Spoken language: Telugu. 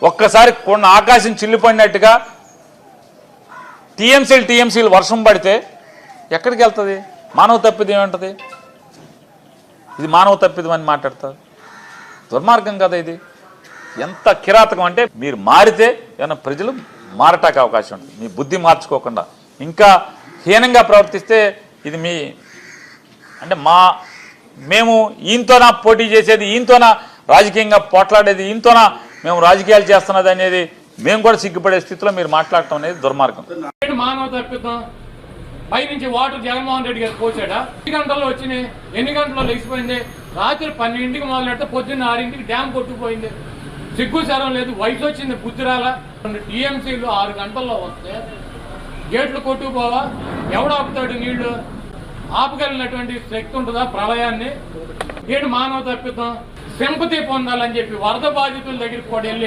ఒక్కసారి కొండ ఆకాశం చిల్లిపడినట్టుగా టీఎంసీలు వర్షం పడితే ఎక్కడికి వెళ్తుంది? మానవ తప్పిదం ఏమంటుంది? ఇది మానవ తప్పిదం అని మాట్లాడతారు. దుర్మార్గం కదా ఇది. ఎంత కిరాతకం అంటే మీరు మారితే ఏమైనా ప్రజలు మారటానికి అవకాశం ఉంటుంది. మీ బుద్ధి మార్చుకోకుండా ఇంకా హీనంగా ప్రవర్తిస్తే ఇది మీ అంటే మేము ఈయనతోనా పోటీ చేసేది, ఈయనతోనా రాజకీయంగా పోట్లాడేది, ఈయనతోనా మేము రాజకీయాలు చేస్తున్నది అనేది మేము కూడా సిగ్గుపడే స్థితిలో మీరు మాట్లాడటం అనేది దుర్మార్గం. మానవ తప్పిదం. పైనుంచి వాటర్ జగన్మోహన్ రెడ్డి గారు పోసాడా? 2 గంటల్లో వచ్చినాయి. ఎన్ని గంటల్లో లేచిపోయింది? రాత్రి 12ంటికి మొదలెడితే పొద్దున్న 6ంటికి డ్యామ్ కొట్టుకుపోయింది. సిగ్గు శరం లేదు. వయసు వచ్చింది, బుద్ధి రాలా. టీఎంసీలు 6 గంటల్లో వస్తే గేట్లు కొట్టుకుపోవా? ఎవడు ఆపుతాడు? నీళ్లు ఆపగలిగినటువంటి శక్తి ఉంటుందా ప్రళయాన్ని? ఏడు మానవ తప్పిదం. సింపతి పొందాలని చెప్పి వరద బాధితుల దగ్గరికి కూడా వెళ్ళి